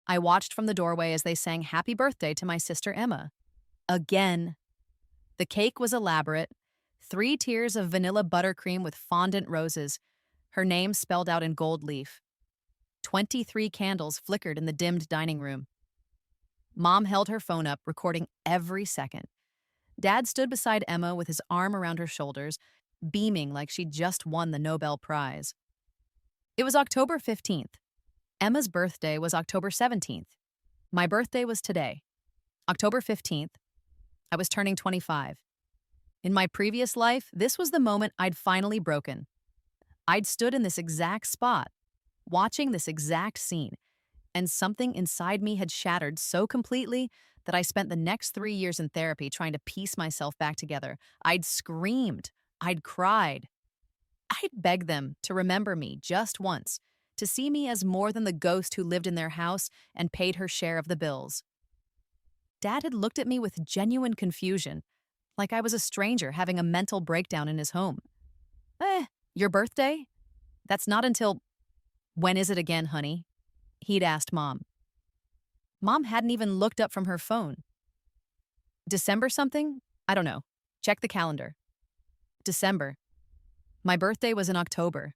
I watched from the doorway as they sang happy birthday to my sister Emma. Again. The cake was elaborate, 3 tiers of vanilla buttercream with fondant roses, her name spelled out in gold leaf. 23 candles flickered in the dimmed dining room. Mom held her phone up, recording every second. Dad stood beside Emma with his arm around her shoulders, beaming like she'd just won the Nobel Prize. It was October 15th. Emma's birthday was October 17th. My birthday was today. October 15th, I was turning 25. In my previous life, this was the moment I'd finally broken. I'd stood in this exact spot, watching this exact scene, and something inside me had shattered so completely that I spent the next 3 years in therapy trying to piece myself back together. I'd screamed. I'd cried. I'd begged them to remember me just once, to see me as more than the ghost who lived in their house and paid her share of the bills. Dad had looked at me with genuine confusion, like I was a stranger having a mental breakdown in his home. Eh, your birthday? That's not until. When is it again, honey? He'd asked Mom. Mom hadn't even looked up from her phone. December something? I don't know. Check the calendar. December. My birthday was in October.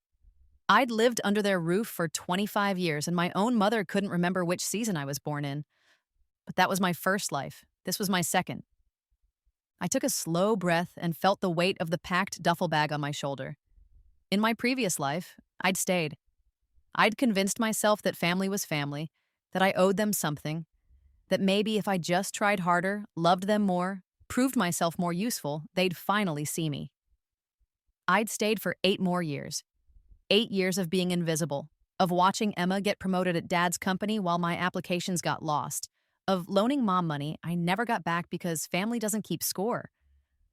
I'd lived under their roof for 25 years, and my own mother couldn't remember which season I was born in. But that was my first life. This was my second. I took a slow breath and felt the weight of the packed duffel bag on my shoulder. In my previous life, I'd stayed. I'd convinced myself that family was family, that I owed them something, that maybe if I just tried harder, loved them more, proved myself more useful, they'd finally see me. I'd stayed for 8 more years. 8 years of being invisible, of watching Emma get promoted at Dad's company while my applications got lost, of loaning Mom money I never got back because family doesn't keep score,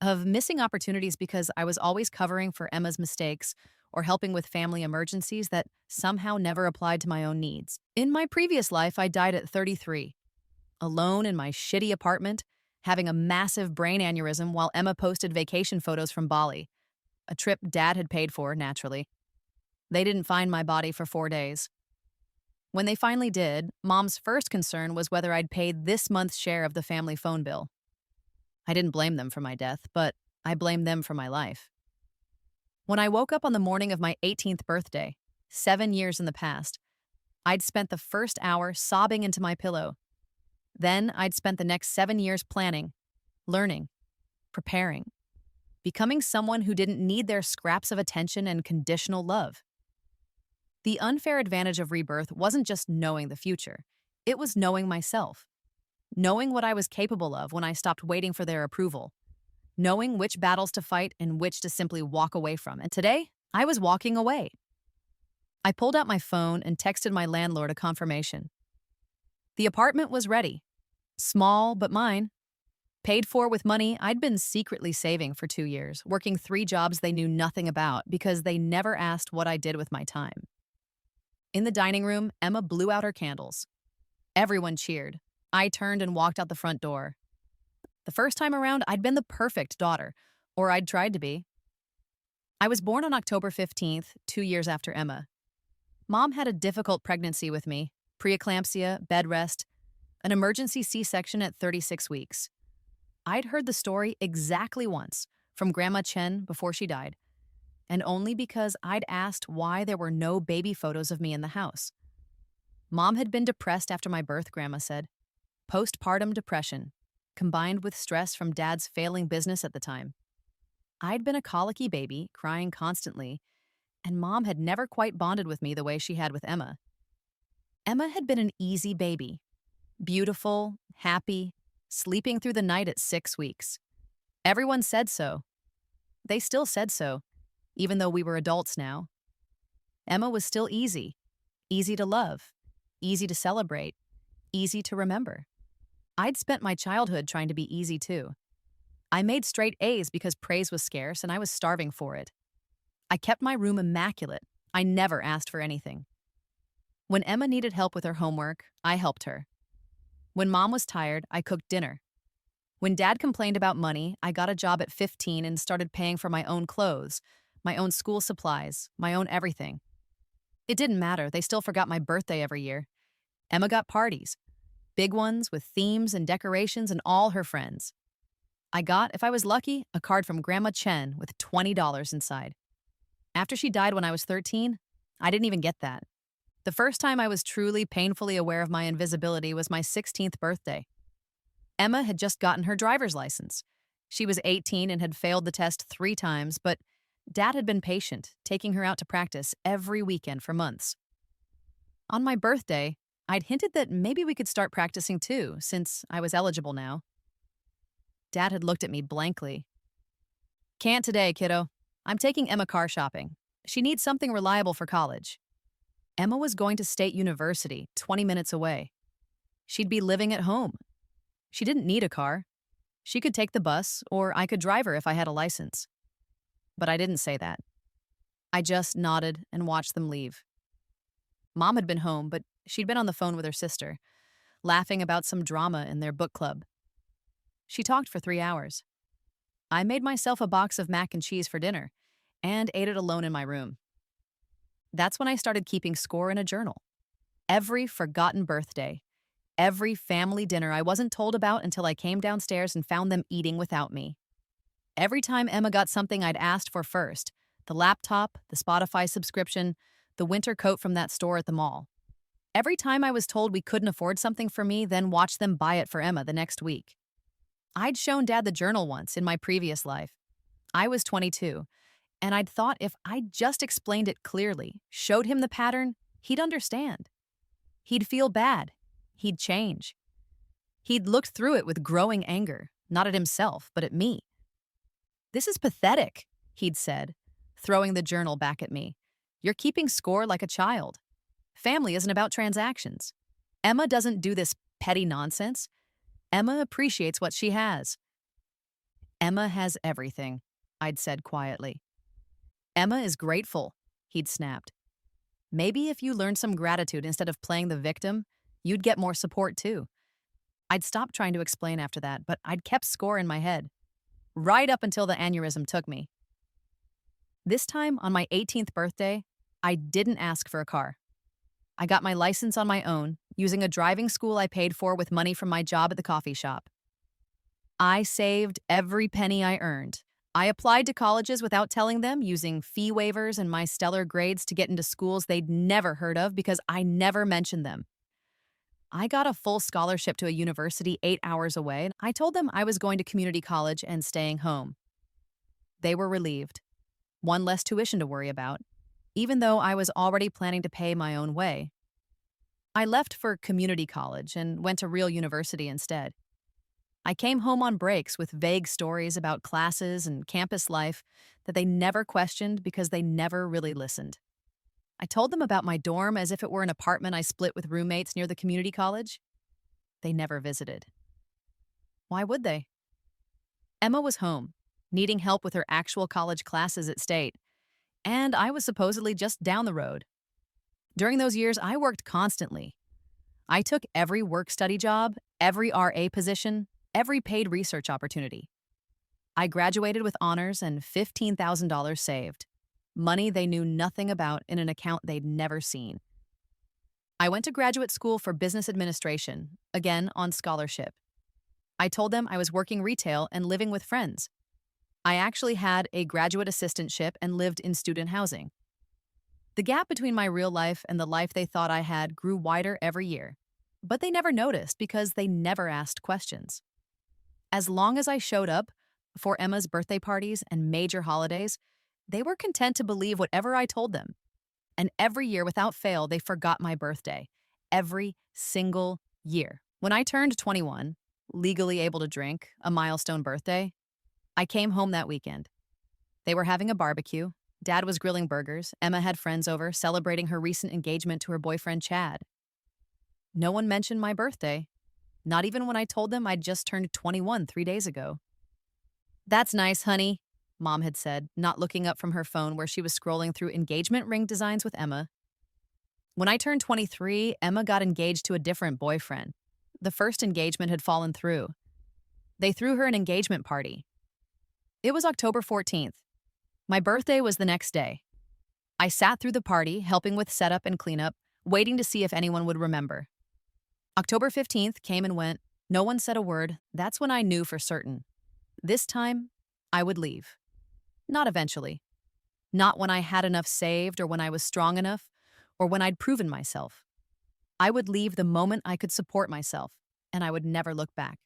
of missing opportunities because I was always covering for Emma's mistakes or helping with family emergencies that somehow never applied to my own needs. In my previous life, I died at 33, alone in my shitty apartment, having a massive brain aneurysm while Emma posted vacation photos from Bali, a trip Dad had paid for, naturally. They didn't find my body for 4 days. When they finally did, Mom's first concern was whether I'd paid this month's share of the family phone bill. I didn't blame them for my death, but I blamed them for my life. When I woke up on the morning of my 18th birthday, 7 years in the past, I'd spent the first hour sobbing into my pillow. Then I'd spent the next 7 years planning, learning, preparing, becoming someone who didn't need their scraps of attention and conditional love. The unfair advantage of rebirth wasn't just knowing the future. It was knowing myself. Knowing what I was capable of when I stopped waiting for their approval. Knowing which battles to fight and which to simply walk away from. And today, I was walking away. I pulled out my phone and texted my landlord a confirmation. The apartment was ready. Small, but mine. Paid for with money I'd been secretly saving for 2 years, working 3 jobs they knew nothing about because they never asked what I did with my time. In the dining room, Emma blew out her candles. Everyone cheered. I turned and walked out the front door. The first time around, I'd been the perfect daughter, or I'd tried to be. I was born on October 15th, 2 years after Emma. Mom had a difficult pregnancy with me, preeclampsia, bed rest, an emergency C-section at 36 weeks. I'd heard the story exactly once, from Grandma Chen before she died, and only because I'd asked why there were no baby photos of me in the house. Mom had been depressed after my birth, Grandma said. Postpartum depression, combined with stress from Dad's failing business at the time. I'd been a colicky baby, crying constantly, and Mom had never quite bonded with me the way she had with Emma. Emma had been an easy baby, beautiful, happy, sleeping through the night at 6 weeks. Everyone said so. They still said so, even though we were adults now. Emma was still easy to love, easy to celebrate, easy to remember. I'd spent my childhood trying to be easy too. I made straight A's because praise was scarce and I was starving for it. I kept my room immaculate. I never asked for anything. When Emma needed help with her homework, I helped her. When Mom was tired, I cooked dinner. When Dad complained about money, I got a job at 15 and started paying for my own clothes, my own school supplies, my own everything. It didn't matter, they still forgot my birthday every year. Emma got parties, big ones with themes and decorations and all her friends. I got, if I was lucky, a card from Grandma Chen with $20 inside. After she died when I was 13, I didn't even get that. The first time I was truly painfully aware of my invisibility was my 16th birthday. Emma had just gotten her driver's license. She was 18 and had failed the test 3 times, but Dad had been patient, taking her out to practice every weekend for months. On my birthday, I'd hinted that maybe we could start practicing too, since I was eligible now. Dad had looked at me blankly. "Can't today, kiddo. I'm taking Emma car shopping. She needs something reliable for college." Emma was going to State University, 20 minutes away. She'd be living at home. She didn't need a car. She could take the bus, or I could drive her if I had a license. But I didn't say that. I just nodded and watched them leave. Mom had been home, but she'd been on the phone with her sister, laughing about some drama in their book club. She talked for 3 hours. I made myself a box of mac and cheese for dinner and ate it alone in my room. That's when I started keeping score in a journal. Every forgotten birthday, every family dinner I wasn't told about until I came downstairs and found them eating without me. Every time Emma got something I'd asked for first, the laptop, the Spotify subscription, the winter coat from that store at the mall. Every time I was told we couldn't afford something for me, then watch them buy it for Emma the next week. I'd shown Dad the journal once in my previous life. I was 22, and I'd thought if I just explained it clearly, showed him the pattern, he'd understand. He'd feel bad. He'd change. He'd looked through it with growing anger, not at himself, but at me. "This is pathetic," he'd said, throwing the journal back at me. "You're keeping score like a child. Family isn't about transactions. Emma doesn't do this petty nonsense. Emma appreciates what she has." "Emma has everything," I'd said quietly. "Emma is grateful," he'd snapped. "Maybe if you learned some gratitude instead of playing the victim, you'd get more support too." I'd stopped trying to explain after that, but I'd kept score in my head, right up until the aneurysm took me. This time, on my 18th birthday, I didn't ask for a car. I got my license on my own, using a driving school I paid for with money from my job at the coffee shop. I saved every penny I earned. I applied to colleges without telling them, using fee waivers and my stellar grades to get into schools they'd never heard of because I never mentioned them. I got a full scholarship to a university 8 hours away, and I told them I was going to community college and staying home. They were relieved. One less tuition to worry about, even though I was already planning to pay my own way. I left for community college and went to real university instead. I came home on breaks with vague stories about classes and campus life that they never questioned because they never really listened. I told them about my dorm as if it were an apartment I split with roommates near the community college. They never visited. Why would they? Emma was home, needing help with her actual college classes at State, and I was supposedly just down the road. During those years, I worked constantly. I took every work-study job, every RA position, every paid research opportunity. I graduated with honors and $15,000 saved, money they knew nothing about in an account they'd never seen. I went to graduate school for business administration, again on scholarship. I told them I was working retail and living with friends. I actually had a graduate assistantship and lived in student housing. The gap between my real life and the life they thought I had grew wider every year, but they never noticed because they never asked questions. As long as I showed up for Emma's birthday parties and major holidays, they were content to believe whatever I told them. And every year, without fail, they forgot my birthday. Every single year. When I turned 21, legally able to drink, a milestone birthday, I came home that weekend. They were having a barbecue. Dad was grilling burgers. Emma had friends over, celebrating her recent engagement to her boyfriend, Chad. No one mentioned my birthday, not even when I told them I'd just turned 21 3 days ago. "That's nice, honey," Mom had said, not looking up from her phone where she was scrolling through engagement ring designs with Emma. When I turned 23, Emma got engaged to a different boyfriend. The first engagement had fallen through. They threw her an engagement party. It was October 14th. My birthday was the next day. I sat through the party, helping with setup and cleanup, waiting to see if anyone would remember. October 15th came and went. No one said a word. That's when I knew for certain. This time, I would leave. Not eventually. Not when I had enough saved or when I was strong enough or when I'd proven myself. I would leave the moment I could support myself, and I would never look back.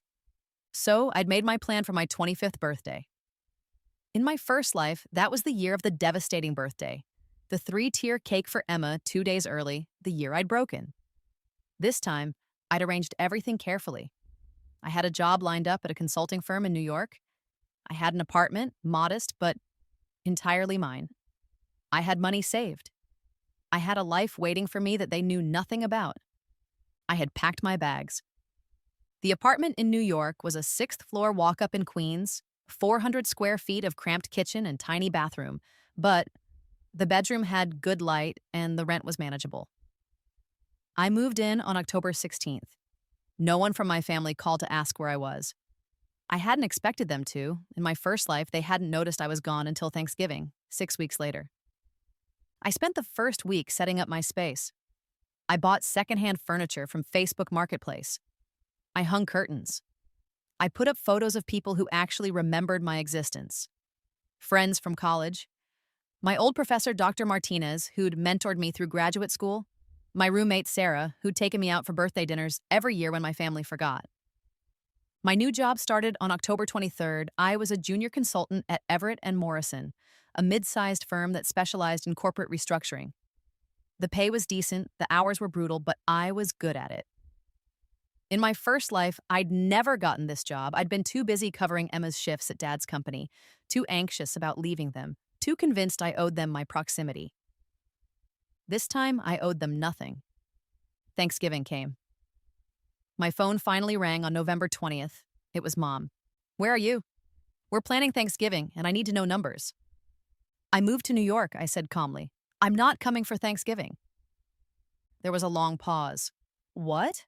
So I'd made my plan for my 25th birthday. In my first life, that was the year of the devastating birthday. The 3-tier cake for Emma 2 days early, the year I'd broken. This time, I'd arranged everything carefully. I had a job lined up at a consulting firm in New York. I had an apartment, modest, but entirely mine. I had money saved. I had a life waiting for me that they knew nothing about. I had packed my bags. The apartment in New York was a 6th-floor walk-up in Queens, 400 square feet of cramped kitchen and tiny bathroom, but the bedroom had good light and the rent was manageable. I moved in on October 16th. No one from my family called to ask where I was. I hadn't expected them to. In my first life, they hadn't noticed I was gone until Thanksgiving, 6 weeks later. I spent the first week setting up my space. I bought secondhand furniture from Facebook Marketplace. I hung curtains. I put up photos of people who actually remembered my existence. Friends from college. My old professor, Dr. Martinez, who'd mentored me through graduate school. My roommate, Sarah, who'd taken me out for birthday dinners every year when my family forgot. My new job started on October 23rd. I was a junior consultant at Everett and Morrison, a mid-sized firm that specialized in corporate restructuring. The pay was decent, the hours were brutal, but I was good at it. In my first life, I'd never gotten this job. I'd been too busy covering Emma's shifts at Dad's company, too anxious about leaving them, too convinced I owed them my proximity. This time, I owed them nothing. Thanksgiving came. My phone finally rang on November 20th. It was Mom. "Where are you?" "We're planning Thanksgiving, and I need to know numbers." "I moved to New York," I said calmly. "I'm not coming for Thanksgiving." There was a long pause. "What?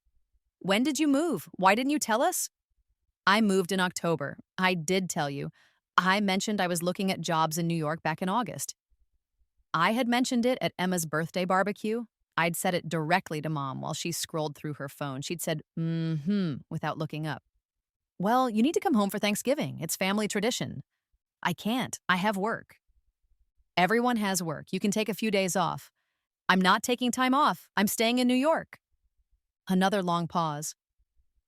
When did you move? Why didn't you tell us?" "I moved in October. I did tell you. I mentioned I was looking at jobs in New York back in August." I had mentioned it at Emma's birthday barbecue. I'd said it directly to Mom while she scrolled through her phone. She'd said, without looking up. "Well, you need to come home for Thanksgiving. It's family tradition." "I can't. I have work." "Everyone has work. You can take a few days off." "I'm not taking time off. I'm staying in New York." Another long pause.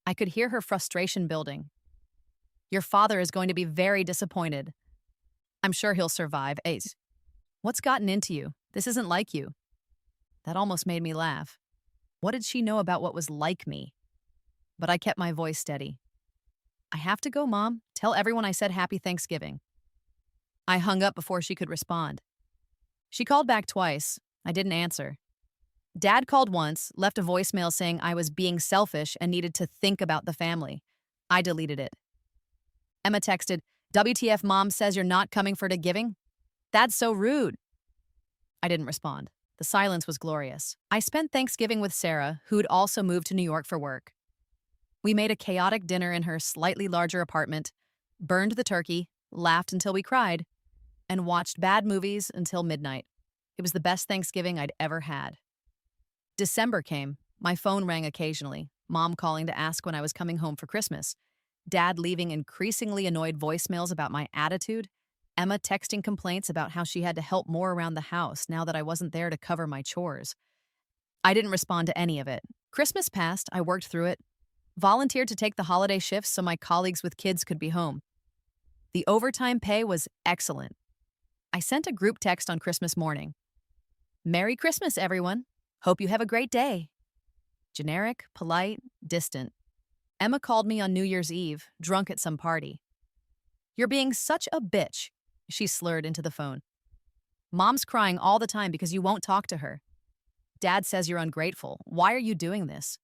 I could hear her frustration building. "Your father is going to be very disappointed." "I'm sure he'll survive." Ace. "What's gotten into you? This isn't like you." That almost made me laugh. What did she know about what was like me? But I kept my voice steady. "I have to go, Mom. Tell everyone I said Happy Thanksgiving." I hung up before she could respond. She called back twice. I didn't answer. Dad called once, left a voicemail saying I was being selfish and needed to think about the family. I deleted it. Emma texted, "WTF, Mom says you're not coming for Thanksgiving? That's so rude." I didn't respond. The silence was glorious. I spent Thanksgiving with Sarah, who'd also moved to New York for work. We made a chaotic dinner in her slightly larger apartment, burned the turkey, laughed until we cried, and watched bad movies until midnight. It was the best Thanksgiving I'd ever had. December came. My phone rang occasionally, Mom calling to ask when I was coming home for Christmas, Dad leaving increasingly annoyed voicemails about my attitude, Emma texting complaints about how she had to help more around the house now that I wasn't there to cover my chores. I didn't respond to any of it. Christmas passed, I worked through it, volunteered to take the holiday shifts so my colleagues with kids could be home. The overtime pay was excellent. I sent a group text on Christmas morning. "Merry Christmas, everyone. Hope you have a great day." Generic, polite, distant. Emma called me on New Year's Eve, drunk at some party. "You're being such a bitch," she slurred into the phone. "Mom's crying all the time because you won't talk to her. Dad says you're ungrateful. Why are you doing this?"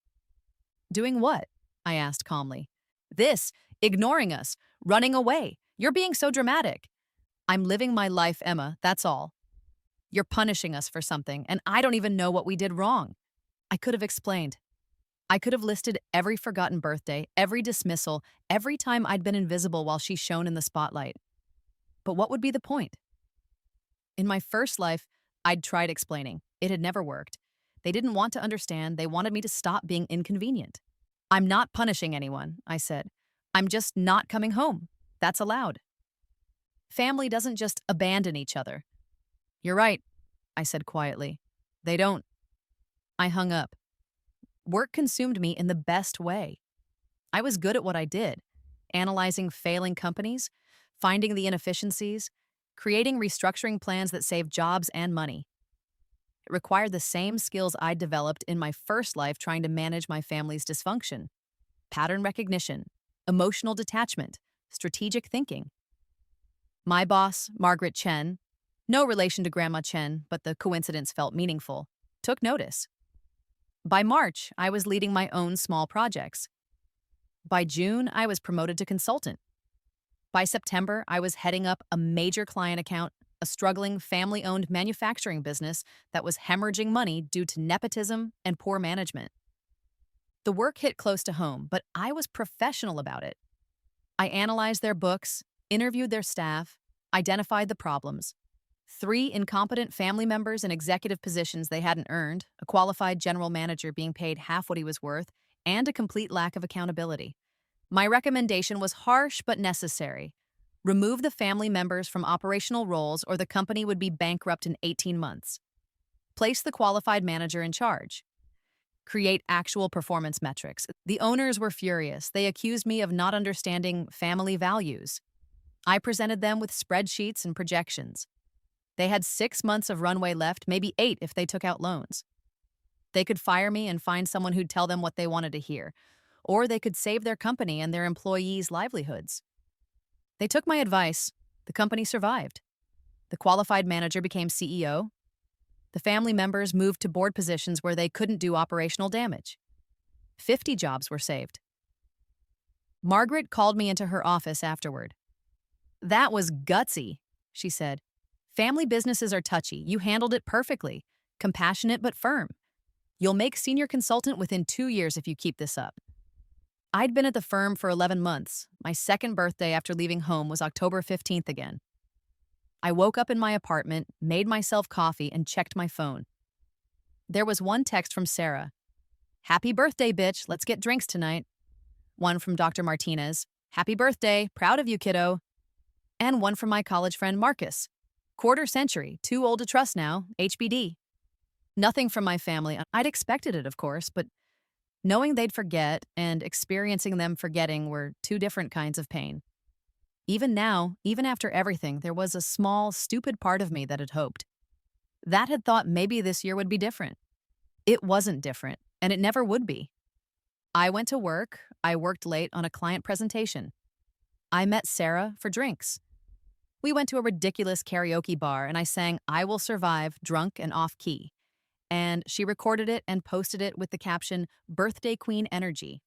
"Doing what?" I asked calmly. "This, ignoring us, running away. You're being so dramatic." "I'm living my life, Emma, that's all. You're punishing us for something, and I don't even know what we did wrong." I could have explained. I could have listed every forgotten birthday, every dismissal, every time I'd been invisible while she shone in the spotlight. But what would be the point? In my first life, I'd tried explaining. It had never worked. They didn't want to understand. They wanted me to stop being inconvenient. I'm not punishing anyone, I said. I'm just not coming home. That's allowed. Family doesn't just abandon each other. You're right, I said quietly. They don't. I hung up. Work consumed me in the best way. I was good at what I did, analyzing failing companies, finding the inefficiencies, creating restructuring plans that saved jobs and money. It required the same skills I'd developed in my first life trying to manage my family's dysfunction: pattern recognition, emotional detachment, strategic thinking. My boss, Margaret Chen, no relation to Grandma Chen, but the coincidence felt meaningful, took notice. By March, I was leading my own small projects. By June, I was promoted to consultant. By September, I was heading up a major client account, a struggling family-owned manufacturing business that was hemorrhaging money due to nepotism and poor management. The work hit close to home, but I was professional about it. I analyzed their books, interviewed their staff, identified the problems. 3 incompetent family members in executive positions they hadn't earned, a qualified general manager being paid half what he was worth, and a complete lack of accountability. My recommendation was harsh but necessary. Remove the family members from operational roles or the company would be bankrupt in 18 months. Place the qualified manager in charge. Create actual performance metrics. The owners were furious. They accused me of not understanding family values. I presented them with spreadsheets and projections. They had 6 months of runway left, maybe 8 if they took out loans. They could fire me and find someone who'd tell them what they wanted to hear, or they could save their company and their employees' livelihoods. They took my advice. The company survived. The qualified manager became CEO. The family members moved to board positions where they couldn't do operational damage. 50 jobs were saved. Margaret called me into her office afterward. "That was gutsy," she said. "Family businesses are touchy. You handled it perfectly. Compassionate but firm. You'll make senior consultant within 2 years if you keep this up." I'd been at the firm for 11 months. My second birthday after leaving home was October 15th again. I woke up in my apartment, made myself coffee, and checked my phone. There was one text from Sarah. "Happy birthday, bitch. Let's get drinks tonight." One from Dr. Martinez. "Happy birthday. Proud of you, kiddo." And one from my college friend Marcus. "Quarter century. Too old to trust now. HBD." Nothing from my family. I'd expected it, of course, but knowing they'd forget and experiencing them forgetting were 2 different kinds of pain. Even now, even after everything, there was a small, stupid part of me that had hoped. That had thought maybe this year would be different. It wasn't different, and it never would be. I went to work. I worked late on a client presentation. I met Sarah for drinks. We went to a ridiculous karaoke bar, and I sang "I Will Survive" drunk and off-key. And she recorded it and posted it with the caption, "Birthday Queen Energy."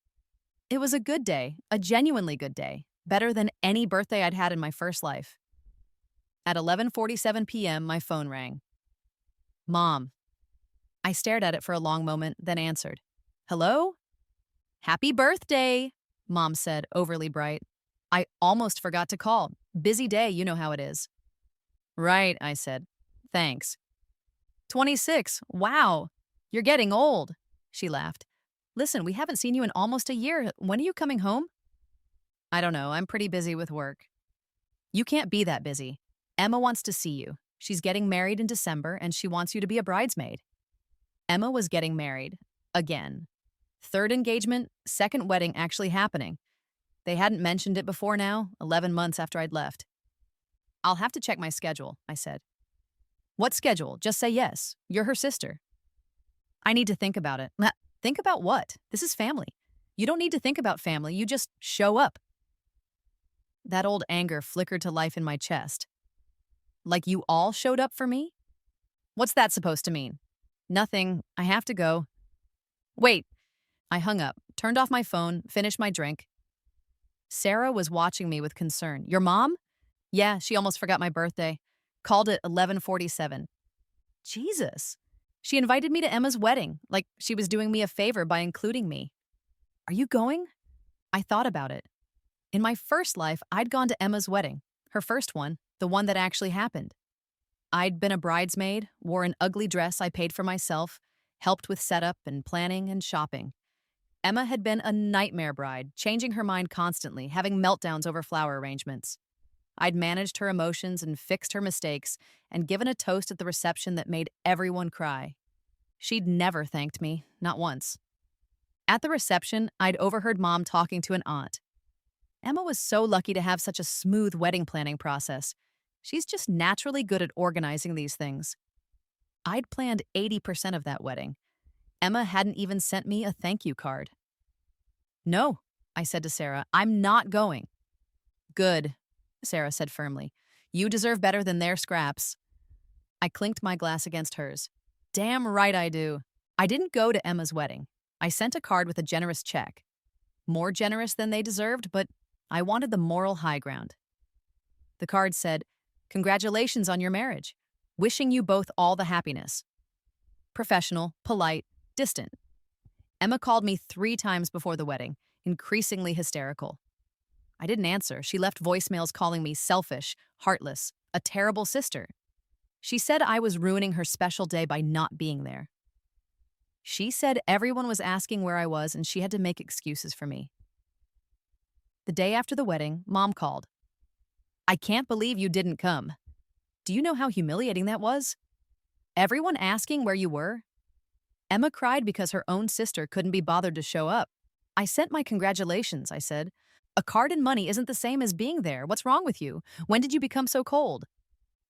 It was a good day, a genuinely good day, better than any birthday I'd had in my first life. At 11:47 p.m., my phone rang. "Mom." I stared at it for a long moment, then answered. "Hello?" "Happy birthday," Mom said, overly bright. I almost forgot to call. Busy day, you know how it is. "Right," I said. "Thanks." 26. Wow. You're getting old, she laughed. "Listen, we haven't seen you in almost a year. When are you coming home?" "I don't know. I'm pretty busy with work." "You can't be that busy. Emma wants to see you. She's getting married in December, and she wants you to be a bridesmaid." Emma was getting married. Again. 3rd engagement, 2nd wedding actually happening. They hadn't mentioned it before now, 11 months after I'd left. "I'll have to check my schedule," I said. "What schedule? Just say yes. You're her sister." "I need to think about it." Think about what? This is family. You don't need to think about family. You just show up." That old anger flickered to life in my chest. "Like you all showed up for me? What's that supposed to mean?" "Nothing. I have to go." "Wait." I hung up, turned off my phone, finished my drink. Sarah was watching me with concern. "Your mom?" "Yeah, she almost forgot my birthday. Called it 11:47. Jesus. She invited me to Emma's wedding, like she was doing me a favor by including me. "Are you going?" I thought about it. In my first life, I'd gone to Emma's wedding, her first one, the one that actually happened. I'd been a bridesmaid, wore an ugly dress I paid for myself, helped with setup and planning and shopping. Emma had been a nightmare bride, changing her mind constantly, having meltdowns over flower arrangements. I'd managed her emotions and fixed her mistakes and given a toast at the reception that made everyone cry. She'd never thanked me, not once. At the reception, I'd overheard Mom talking to an aunt. Emma was so lucky to have such a smooth wedding planning process. She's just naturally good at organizing these things. I'd planned 80% of that wedding. Emma hadn't even sent me a thank you card. "No," I said to Sarah, "I'm not going." "Good," Sarah said firmly. "You deserve better than their scraps." I clinked my glass against hers. Damn right I do. I didn't go to Emma's wedding. I sent a card with a generous check. More generous than they deserved, but I wanted the moral high ground. The card said, "Congratulations on your marriage. Wishing you both all the happiness." Professional, polite, distant. Emma called me 3 times before the wedding, increasingly hysterical. I didn't answer. She left voicemails calling me selfish, heartless, a terrible sister. She said I was ruining her special day by not being there. She said everyone was asking where I was and she had to make excuses for me. The day after the wedding, Mom called. "I can't believe you didn't come. Do you know how humiliating that was? Everyone asking where you were?" Emma cried because her own sister couldn't be bothered to show up. "I sent my congratulations," I said. "A card and money isn't the same as being there. What's wrong with you? When did you become so cold?"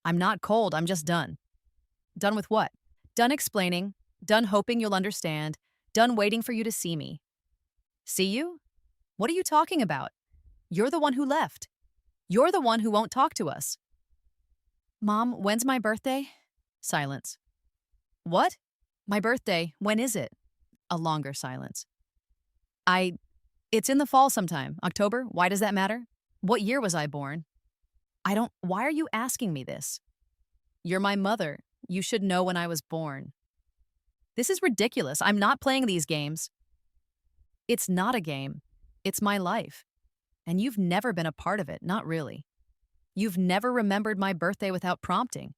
"I'm not cold, I'm just done." "Done with what?" "Done explaining, done hoping you'll understand, done waiting for you to see me." "See you? What are you talking about? You're the one who left. You're the one who won't talk to us." "Mom, when's my birthday?" Silence. "What?" "My birthday, when is it?" A longer silence. It's in the fall sometime. October, why does that matter? What year was I born?" Why are you asking me this?" "You're my mother. You should know when I was born." "This is ridiculous. I'm not playing these games." "It's not a game. It's my life. And you've never been a part of it, not really. You've never remembered my birthday without prompting.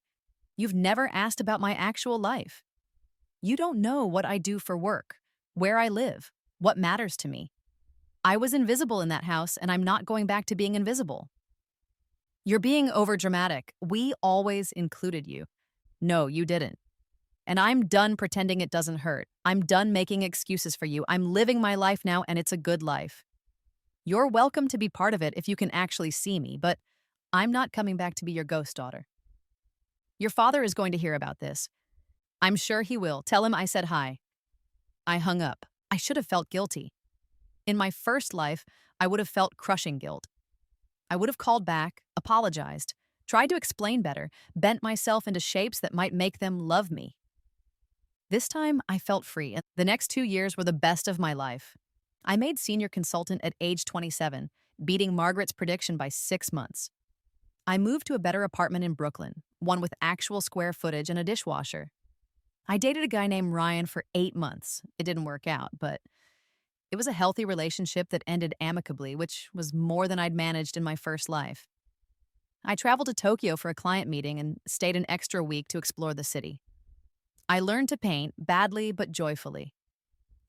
You've never asked about my actual life. You don't know what I do for work, where I live, what matters to me. I was invisible in that house, and I'm not going back to being invisible." "You're being overdramatic. We always included you." "No, you didn't. And I'm done pretending it doesn't hurt. I'm done making excuses for you. I'm living my life now, and it's a good life. You're welcome to be part of it if you can actually see me, but I'm not coming back to be your ghost daughter. Your father is going to hear about this. I'm sure he will. Tell him I said hi." I hung up. I should have felt guilty. In my first life, I would have felt crushing guilt. I would have called back, apologized, tried to explain better, bent myself into shapes that might make them love me. This time, I felt free, and the next 2 years were the best of my life. I made senior consultant at age 27, beating Margaret's prediction by 6 months. I moved to a better apartment in Brooklyn, one with actual square footage and a dishwasher. I dated a guy named Ryan for 8 months. It didn't work out, but it was a healthy relationship that ended amicably, which was more than I'd managed in my first life. I traveled to Tokyo for a client meeting and stayed an extra week to explore the city. I learned to paint, badly but joyfully.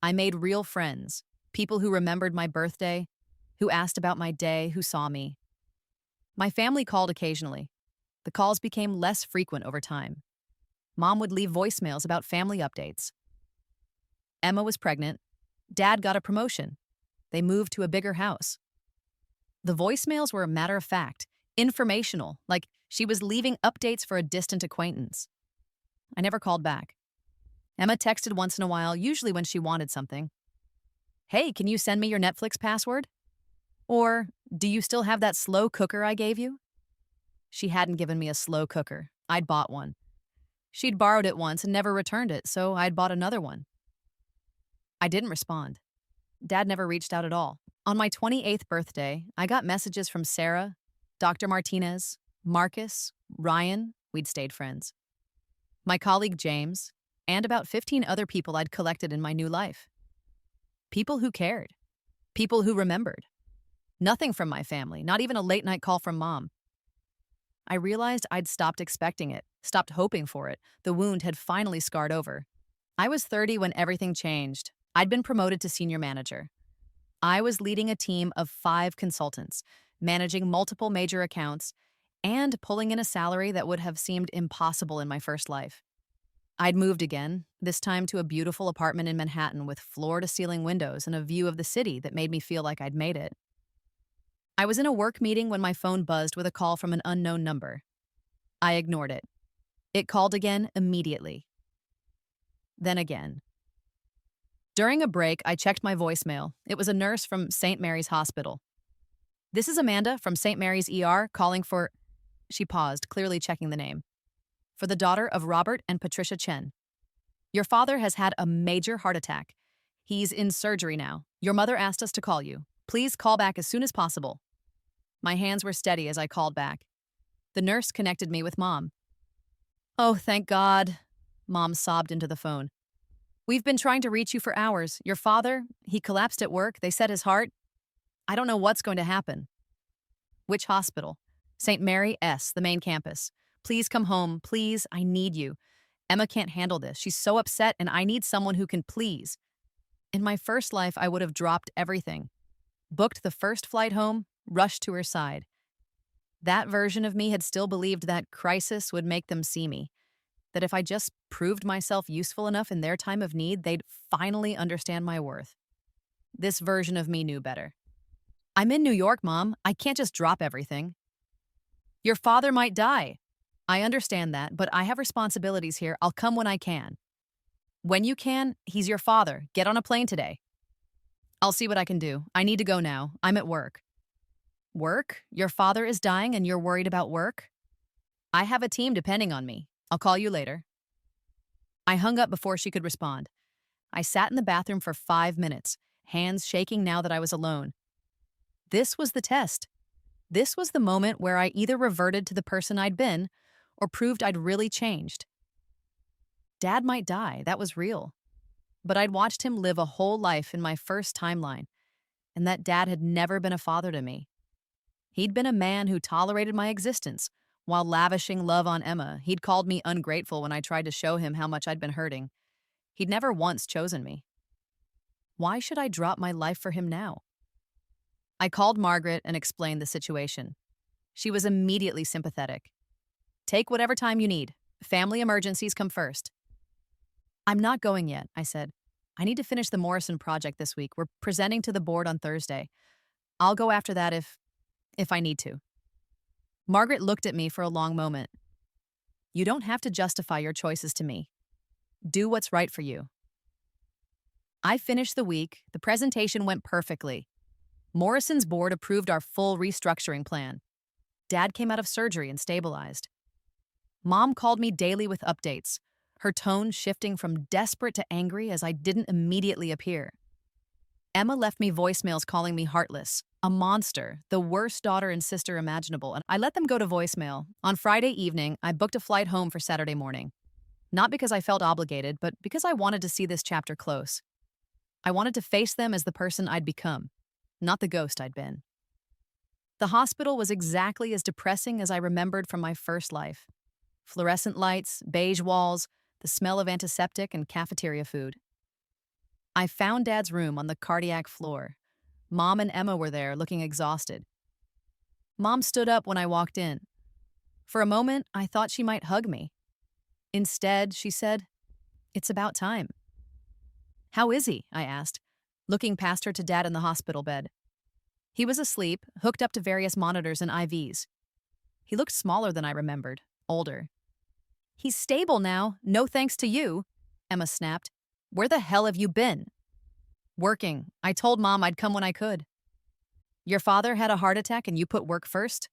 I made real friends, people who remembered my birthday, who asked about my day, who saw me. My family called occasionally. The calls became less frequent over time. Mom would leave voicemails about family updates. Emma was pregnant. Dad got a promotion. They moved to a bigger house. The voicemails were matter of fact, informational, like she was leaving updates for a distant acquaintance. I never called back. Emma texted once in a while, usually when she wanted something. "Hey, can you send me your Netflix password?" Or, "Do you still have that slow cooker I gave you?" She hadn't given me a slow cooker. I'd bought one. She'd borrowed it once and never returned it, so I'd bought another one. I didn't respond. Dad never reached out at all. On my 28th birthday, I got messages from Sarah, Dr. Martinez, Marcus, Ryan, we'd stayed friends, my colleague James, and about 15 other people I'd collected in my new life. People who cared. People who remembered. Nothing from my family, not even a late-night call from Mom. I realized I'd stopped expecting it, stopped hoping for it. The wound had finally scarred over. I was 30 when everything changed. I'd been promoted to senior manager. I was leading a team of 5 consultants, managing multiple major accounts, and pulling in a salary that would have seemed impossible in my first life. I'd moved again, this time to a beautiful apartment in Manhattan with floor-to-ceiling windows and a view of the city that made me feel like I'd made it. I was in a work meeting when my phone buzzed with a call from an unknown number. I ignored it. It called again immediately. Then again. During a break, I checked my voicemail. It was a nurse from St. Mary's Hospital. "This is Amanda from St. Mary's ER calling for—" She paused, clearly checking the name. "For the daughter of Robert and Patricia Chen. Your father has had a major heart attack. He's in surgery now. Your mother asked us to call you. Please call back as soon as possible." My hands were steady as I called back. The nurse connected me with Mom. "Oh, thank God," Mom sobbed into the phone. "We've been trying to reach you for hours. Your father, he collapsed at work. They said his heart. I don't know what's going to happen." "Which hospital?" "St. Mary S., the main campus. Please come home. Please, I need you. Emma can't handle this. She's so upset, and I need someone who can please." In my first life, I would have dropped everything. Booked the first flight home, rushed to her side. That version of me had still believed that crisis would make them see me, that if I just proved myself useful enough in their time of need, they'd finally understand my worth. This version of me knew better. "I'm in New York, Mom. I can't just drop everything." "Your father might die." "I understand that, but I have responsibilities here. I'll come when I can." "When you can, he's your father. Get on a plane today." "I'll see what I can do. I need to go now. I'm at work." "Work? Your father is dying and you're worried about work?" "I have a team depending on me. I'll call you later." I hung up before she could respond. I sat in the bathroom for 5 minutes, hands shaking now that I was alone. This was the test. This was the moment where I either reverted to the person I'd been or proved I'd really changed. Dad might die, that was real. But I'd watched him live a whole life in my first timeline, and that dad had never been a father to me. He'd been a man who tolerated my existence. While lavishing love on Emma, he'd called me ungrateful when I tried to show him how much I'd been hurting. He'd never once chosen me. Why should I drop my life for him now? I called Margaret and explained the situation. She was immediately sympathetic. "Take whatever time you need. Family emergencies come first." "I'm not going yet," I said. "I need to finish the Morrison project this week. We're presenting to the board on Thursday. I'll go after that if I need to." Margaret looked at me for a long moment. "You don't have to justify your choices to me. Do what's right for you." I finished the week. The presentation went perfectly. Morrison's board approved our full restructuring plan. Dad came out of surgery and stabilized. Mom called me daily with updates, her tone shifting from desperate to angry as I didn't immediately appear. Emma left me voicemails calling me heartless, a monster, the worst daughter and sister imaginable, and I let them go to voicemail. On Friday evening, I booked a flight home for Saturday morning. Not because I felt obligated, but because I wanted to see this chapter close. I wanted to face them as the person I'd become, not the ghost I'd been. The hospital was exactly as depressing as I remembered from my first life. Fluorescent lights, beige walls, the smell of antiseptic and cafeteria food. I found Dad's room on the cardiac floor. Mom and Emma were there, looking exhausted. Mom stood up when I walked in. For a moment, I thought she might hug me. Instead, she said, "It's about time." "How is he?" I asked, looking past her to Dad in the hospital bed. He was asleep, hooked up to various monitors and IVs. He looked smaller than I remembered, older. "He's stable now, no thanks to you," Emma snapped. "Where the hell have you been?" "Working. I told Mom I'd come when I could." "Your father had a heart attack and you put work first?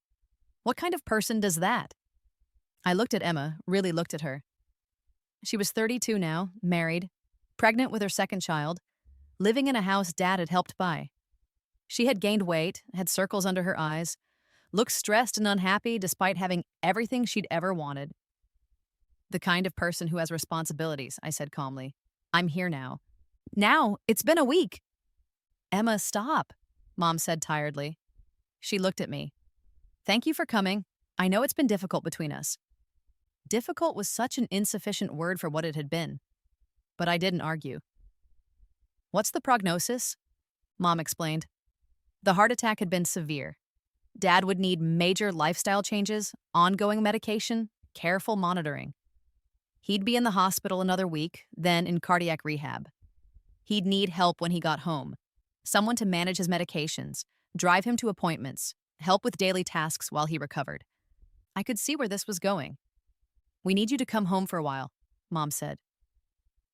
What kind of person does that?" I looked at Emma, really looked at her. She was 32 now, married, pregnant with her second child, living in a house Dad had helped buy. She had gained weight, had circles under her eyes, looked stressed and unhappy despite having everything she'd ever wanted. "The kind of person who has responsibilities," I said calmly. "I'm here now." "Now? It's been a week." "Emma, stop," Mom said tiredly. She looked at me. "Thank you for coming. I know it's been difficult between us." Difficult was such an insufficient word for what it had been. but I didn't argue. What's the prognosis? Mom explained. The heart attack had been severe. Dad would need major lifestyle changes, ongoing medication, careful monitoring. He'd be in the hospital another week, then in cardiac rehab. He'd need help when he got home. Someone to manage his medications, drive him to appointments, help with daily tasks while he recovered. I could see where this was going. We need you to come home for a while, Mom said.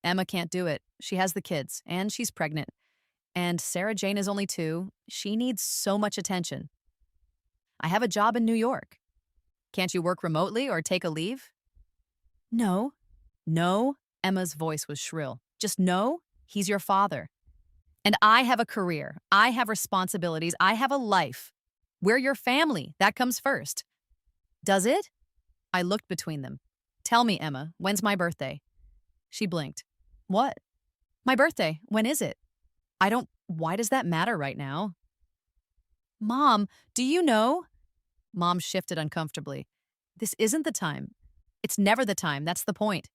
Emma can't do it. She has the kids, and she's pregnant. And Sarah Jane is only 2. She needs so much attention. I have a job in New York. Can't you work remotely or take a leave? No. No, Emma's voice was shrill. Just no, he's your father. And I have a career. I have responsibilities. I have a life. We're your family. That comes first. Does it? I looked between them. Tell me, Emma, when's my birthday? She blinked. What? My birthday. When is it? Why does that matter right now? Mom, do you know? Mom shifted uncomfortably. This isn't the time. It's never the time. That's the point.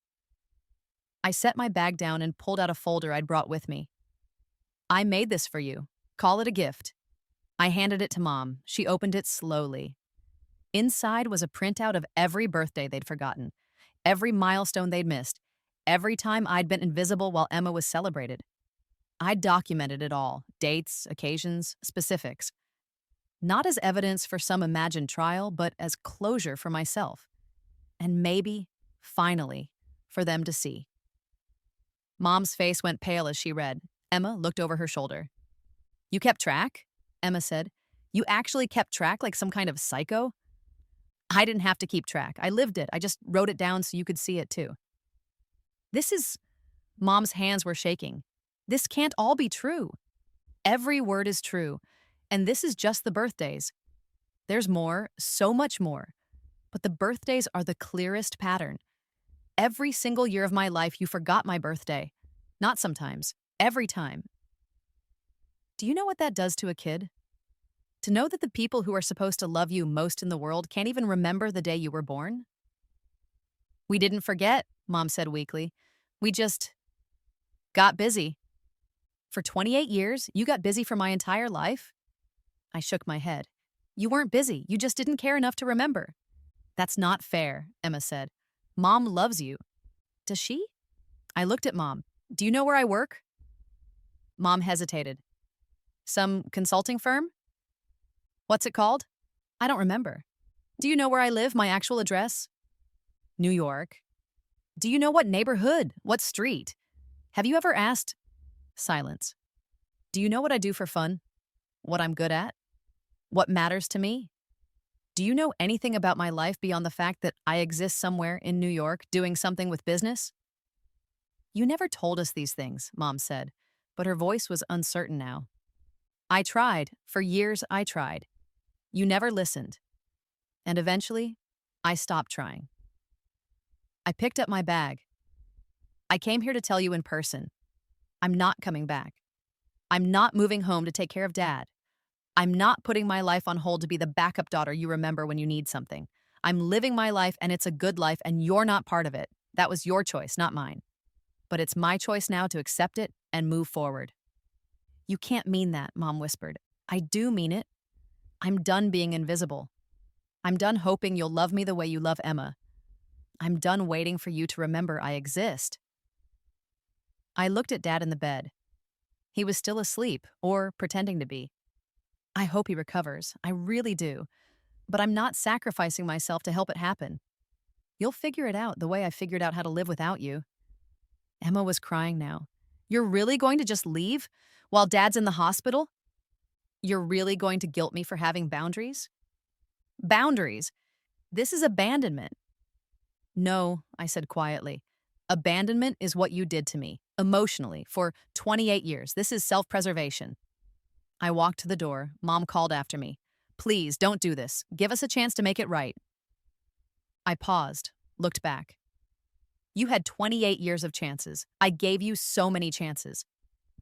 I set my bag down and pulled out a folder I'd brought with me. I made this for you. Call it a gift. I handed it to Mom. She opened it slowly. Inside was a printout of every birthday they'd forgotten, every milestone they'd missed, every time I'd been invisible while Emma was celebrated. I documented it all, dates, occasions, specifics. Not as evidence for some imagined trial, but as closure for myself. And maybe, finally, for them to see. Mom's face went pale as she read. Emma looked over her shoulder. You kept track? Emma said. You actually kept track like some kind of psycho? I didn't have to keep track. I lived it. I just wrote it down so you could see it too. Mom's hands were shaking. This can't all be true. Every word is true. And this is just the birthdays. There's more, so much more. But the birthdays are the clearest pattern. Every single year of my life, you forgot my birthday. Not sometimes, every time. Do you know what that does to a kid? To know that the people who are supposed to love you most in the world can't even remember the day you were born? We didn't forget, Mom said weakly. We just got busy. For 28 years, you got busy for my entire life? I shook my head. You weren't busy. You just didn't care enough to remember. That's not fair, Emma said. Mom loves you. Does she? I looked at Mom. Do you know where I work? Mom hesitated. Some consulting firm? What's it called? I don't remember. Do you know where I live, my actual address? New York. Do you know what neighborhood? What street? Have you ever asked? Silence. Do you know what I do for fun? What I'm good at? What matters to me? Do you know anything about my life beyond the fact that I exist somewhere in New York doing something with business? You never told us these things, Mom said, but her voice was uncertain now. I tried. For years, I tried. You never listened. And eventually, I stopped trying. I picked up my bag. I came here to tell you in person. I'm not coming back. I'm not moving home to take care of Dad. I'm not putting my life on hold to be the backup daughter you remember when you need something. I'm living my life, and it's a good life, and you're not part of it. That was your choice, not mine. But it's my choice now to accept it and move forward. You can't mean that, Mom whispered. I do mean it. I'm done being invisible. I'm done hoping you'll love me the way you love Emma. I'm done waiting for you to remember I exist. I looked at Dad in the bed. He was still asleep, or pretending to be. I hope he recovers. I really do. But I'm not sacrificing myself to help it happen. You'll figure it out the way I figured out how to live without you. Emma was crying now. You're really going to just leave while Dad's in the hospital? You're really going to guilt me for having boundaries? Boundaries? This is abandonment. No, I said quietly. Abandonment is what you did to me, emotionally, for 28 years. This is self-preservation. I walked to the door. Mom called after me. Please, don't do this. Give us a chance to make it right. I paused, looked back. You had 28 years of chances. I gave you so many chances.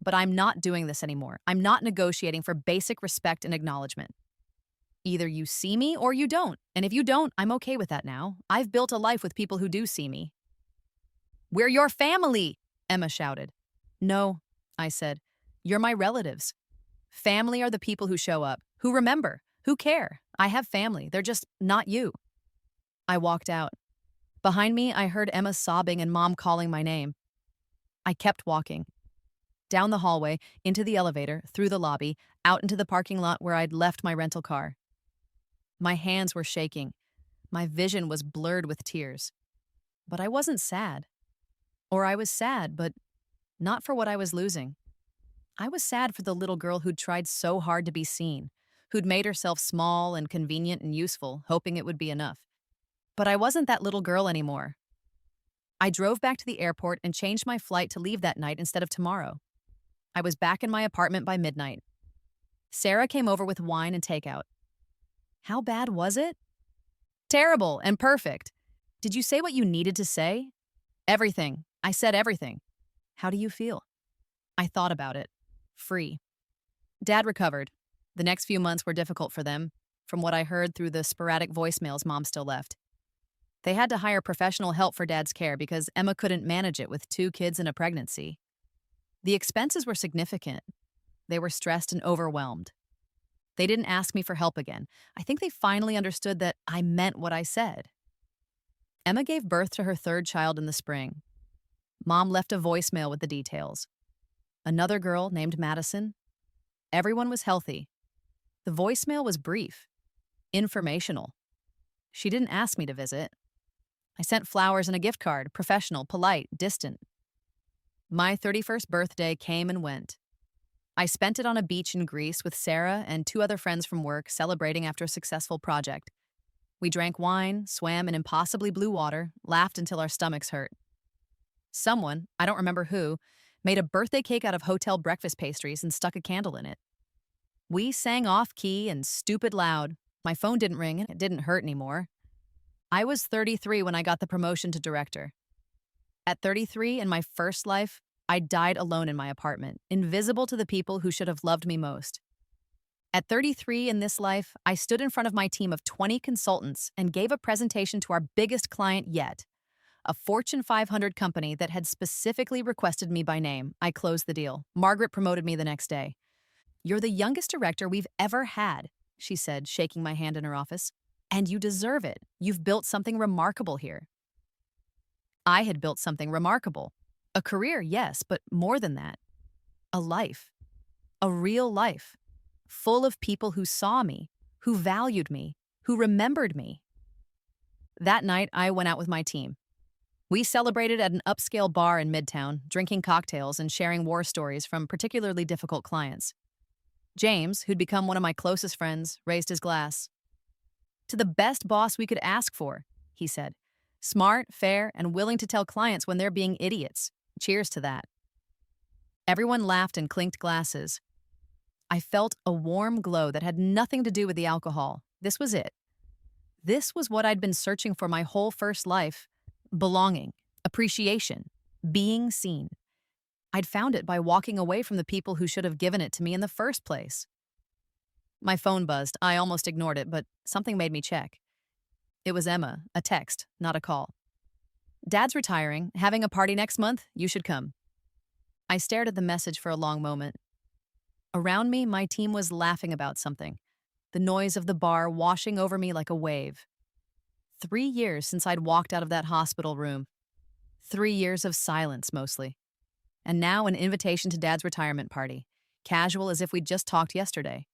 But I'm not doing this anymore. I'm not negotiating for basic respect and acknowledgement. Either you see me or you don't. And if you don't, I'm okay with that now. I've built a life with people who do see me. We're your family, Emma shouted. No, I said. You're my relatives. Family are the people who show up, who remember, who care. I have family. They're just not you. I walked out. Behind me, I heard Emma sobbing and Mom calling my name. I kept walking. Down the hallway, into the elevator, through the lobby, out into the parking lot where I'd left my rental car. My hands were shaking. My vision was blurred with tears. But I wasn't sad. Or I was sad, but not for what I was losing. I was sad for the little girl who'd tried so hard to be seen, who'd made herself small and convenient and useful, hoping it would be enough. But I wasn't that little girl anymore. I drove back to the airport and changed my flight to leave that night instead of tomorrow. I was back in my apartment by midnight. Sarah came over with wine and takeout. How bad was it? Terrible and perfect. Did you say what you needed to say? Everything. I said everything. How do you feel? I thought about it. Free. Dad recovered. The next few months were difficult for them, from what I heard through the sporadic voicemails Mom still left. They had to hire professional help for Dad's care because Emma couldn't manage it with 2 kids and a pregnancy. The expenses were significant. They were stressed and overwhelmed. They didn't ask me for help again. I think they finally understood that I meant what I said. Emma gave birth to her 3rd child in the spring. Mom left a voicemail with the details. Another girl named Madison. Everyone was healthy. The voicemail was brief, informational. She didn't ask me to visit. I sent flowers and a gift card, professional, polite, distant. My 31st birthday came and went. I spent it on a beach in Greece with Sarah and 2 other friends from work celebrating after a successful project. We drank wine, swam in impossibly blue water, laughed until our stomachs hurt. Someone, I don't remember who, made a birthday cake out of hotel breakfast pastries and stuck a candle in it. We sang off-key and stupid loud. My phone didn't ring and it didn't hurt anymore. I was 33 when I got the promotion to director. At 33, in my first life, I died alone in my apartment, invisible to the people who should have loved me most. At 33 in this life, I stood in front of my team of 20 consultants and gave a presentation to our biggest client yet, a Fortune 500 company that had specifically requested me by name. I closed the deal. Margaret promoted me the next day. You're the youngest director we've ever had, she said, shaking my hand in her office. And you deserve it. You've built something remarkable here. I had built something remarkable. A career, yes, but more than that. A life. A real life. Full of people who saw me, who valued me, who remembered me. That night, I went out with my team. We celebrated at an upscale bar in Midtown, drinking cocktails and sharing war stories from particularly difficult clients. James, who'd become one of my closest friends, raised his glass. To the best boss we could ask for, he said. Smart, fair, and willing to tell clients when they're being idiots. Cheers to that. Everyone laughed and clinked glasses. I felt a warm glow that had nothing to do with the alcohol. This was it. This was what I'd been searching for my whole first life. Belonging, appreciation, being seen. I'd found it by walking away from the people who should have given it to me in the first place. My phone buzzed. I almost ignored it, but something made me check. It was Emma, a text, not a call. Dad's retiring, having a party next month, you should come. I stared at the message for a long moment. Around me, my team was laughing about something, the noise of the bar washing over me like a wave. 3 years since I'd walked out of that hospital room. 3 years of silence, mostly. And now an invitation to Dad's retirement party, casual as if we'd just talked yesterday.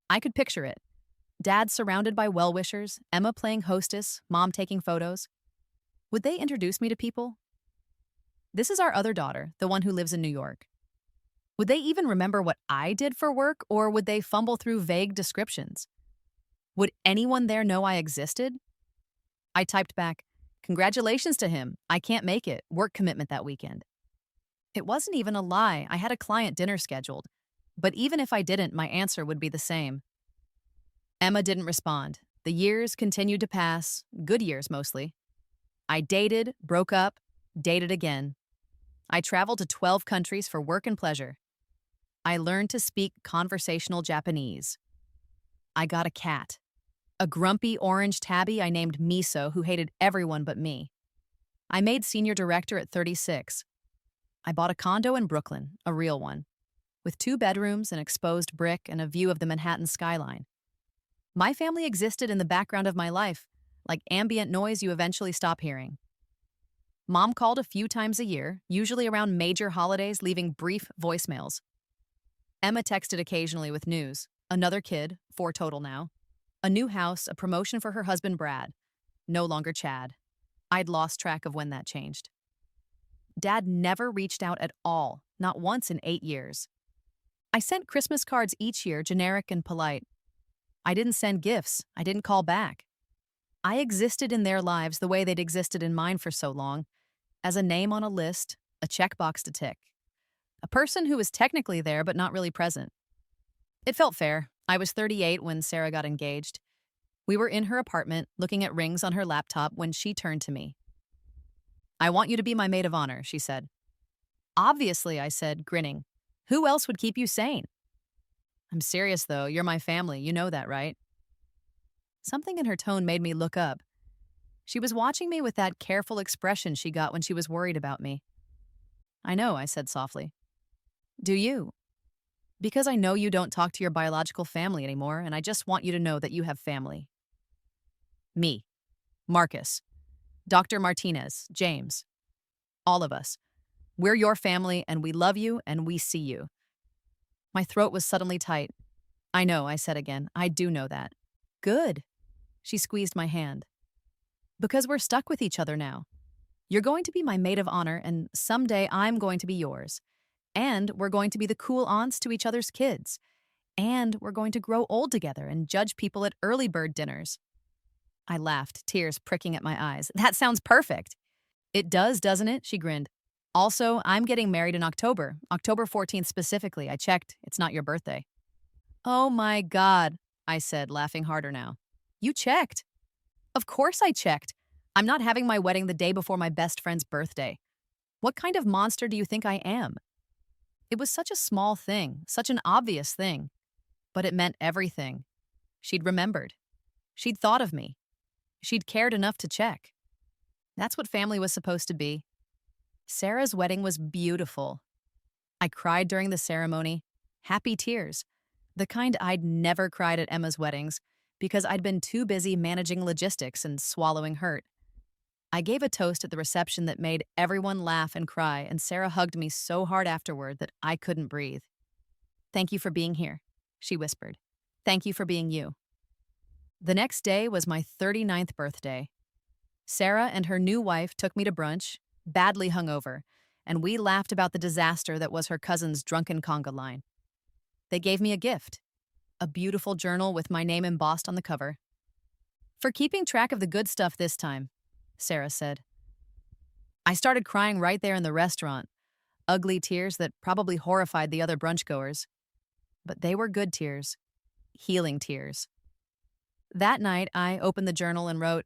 I could picture it. Dad surrounded by well-wishers, Emma playing hostess, Mom taking photos. Would they introduce me to people? This is our other daughter, the one who lives in New York. Would they even remember what I did for work, or would they fumble through vague descriptions? Would anyone there know I existed? I typed back, "Congratulations to him. I can't make it. Work commitment that weekend." It wasn't even a lie. I had a client dinner scheduled. But even if I didn't, my answer would be the same. Emma didn't respond. The years continued to pass, good years mostly. I dated, broke up, dated again. I traveled to 12 countries for work and pleasure. I learned to speak conversational Japanese. I got a cat. A grumpy orange tabby I named Miso who hated everyone but me. I made senior director at 36. I bought a condo in Brooklyn, a real one, with 2 bedrooms, an exposed brick, and a view of the Manhattan skyline. My family existed in the background of my life, like ambient noise you eventually stop hearing. Mom called a few times a year, usually around major holidays, leaving brief voicemails. Emma texted occasionally with news. Another kid, 4 total now. A new house, a promotion for her husband Brad. No longer Chad. I'd lost track of when that changed. Dad never reached out at all, not once in 8 years. I sent Christmas cards each year, generic and polite. I didn't send gifts. I didn't call back. I existed in their lives the way they'd existed in mine for so long, as a name on a list, a checkbox to tick. A person who was technically there but not really present. It felt fair. I was 38 when Sarah got engaged. We were in her apartment, looking at rings on her laptop when she turned to me. "I want you to be my maid of honor," she said. "Obviously," I said, grinning. "Who else would keep you sane?" "I'm serious, though. You're my family. You know that, right?" Something in her tone made me look up. She was watching me with that careful expression she got when she was worried about me. "I know," I said softly. "Do you?" "Because I know you don't talk to your biological family anymore, and I just want you to know that you have family." Me, Marcus, Dr. Martinez, James, all of us. We're your family, and we love you, and we see you. My throat was suddenly tight. "I know," I said again. "I do know that." "Good." She squeezed my hand. "Because we're stuck with each other now. You're going to be my maid of honor, and someday I'm going to be yours. And we're going to be the cool aunts to each other's kids. And we're going to grow old together and judge people at early bird dinners." I laughed, tears pricking at my eyes. "That sounds perfect." "It does, doesn't it?" She grinned. "Also, I'm getting married in October, October 14th specifically. I checked. It's not your birthday." "Oh my God," I said, laughing harder now. "You checked?" "Of course I checked. I'm not having my wedding the day before my best friend's birthday. What kind of monster do you think I am?" It was such a small thing, such an obvious thing. But it meant everything. She'd remembered. She'd thought of me. She'd cared enough to check. That's what family was supposed to be. Sarah's wedding was beautiful. I cried during the ceremony. Happy tears. The kind I'd never cried at Emma's weddings because I'd been too busy managing logistics and swallowing hurt. I gave a toast at the reception that made everyone laugh and cry, and Sarah hugged me so hard afterward that I couldn't breathe. "Thank you for being here," she whispered. "Thank you for being you." The next day was my 39th birthday. Sarah and her new wife took me to brunch, badly hungover, and we laughed about the disaster that was her cousin's drunken conga line. They gave me a gift, a beautiful journal with my name embossed on the cover. "For keeping track of the good stuff this time," Sarah said. I started crying right there in the restaurant, ugly tears that probably horrified the other brunchgoers. But they were good tears, healing tears. That night, I opened the journal and wrote,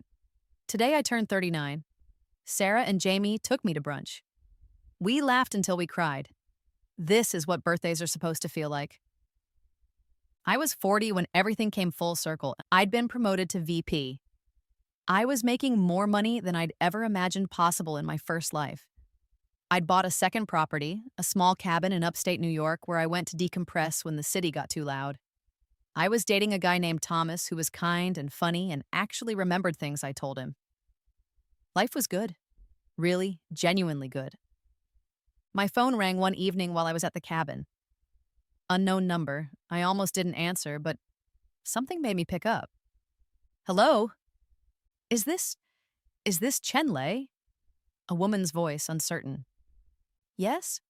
"Today I turned 39. Sarah and Jamie took me to brunch. We laughed until we cried. This is what birthdays are supposed to feel like." I was 40 when everything came full circle. I'd been promoted to VP. I was making more money than I'd ever imagined possible in my first life. I'd bought a second property, a small cabin in upstate New York where I went to decompress when the city got too loud. I was dating a guy named Thomas who was kind and funny and actually remembered things I told him. Life was good. Really, genuinely good. My phone rang one evening while I was at the cabin. Unknown number. I almost didn't answer, but something made me pick up. "Hello? Is this Chenlei?" A woman's voice, uncertain. "Yes?"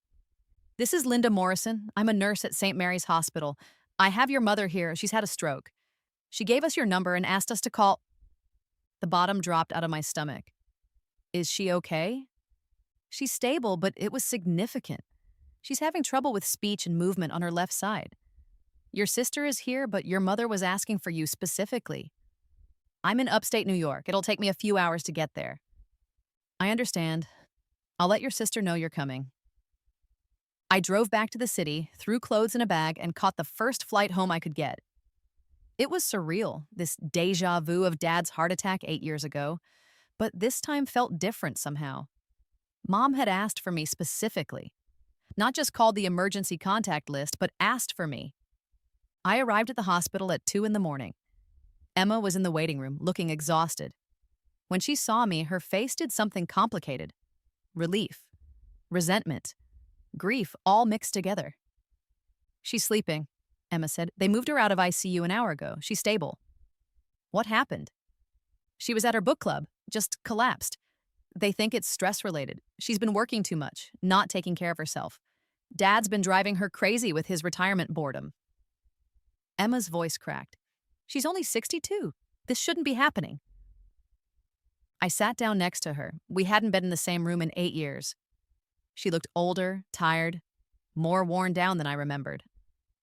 "This is Linda Morrison. I'm a nurse at St. Mary's Hospital. I have your mother here. She's had a stroke. She gave us your number and asked us to call." The bottom dropped out of my stomach. "Is she okay?" "She's stable, but it was significant. She's having trouble with speech and movement on her left side. Your sister is here, but your mother was asking for you specifically. I'm in upstate New York. It'll take me a few hours to get there." "I understand. I'll let your sister know you're coming." I drove back to the city, threw clothes in a bag, and caught the first flight home I could get. It was surreal, this deja vu of Dad's heart attack 8 years ago, but this time felt different somehow. Mom had asked for me specifically. Not just called the emergency contact list, but asked for me. I arrived at the hospital at 2 in the morning. Emma was in the waiting room, looking exhausted. When she saw me, her face did something complicated. Relief, resentment, grief, all mixed together. "She's sleeping," Emma said. "They moved her out of ICU an hour ago. She's stable." "What happened?" "She was at her book club, just collapsed. They think it's stress-related. She's been working too much, not taking care of herself. Dad's been driving her crazy with his retirement boredom." Emma's voice cracked. "She's only 62. This shouldn't be happening." I sat down next to her. We hadn't been in the same room in 8 years. She looked older, tired, more worn down than I remembered.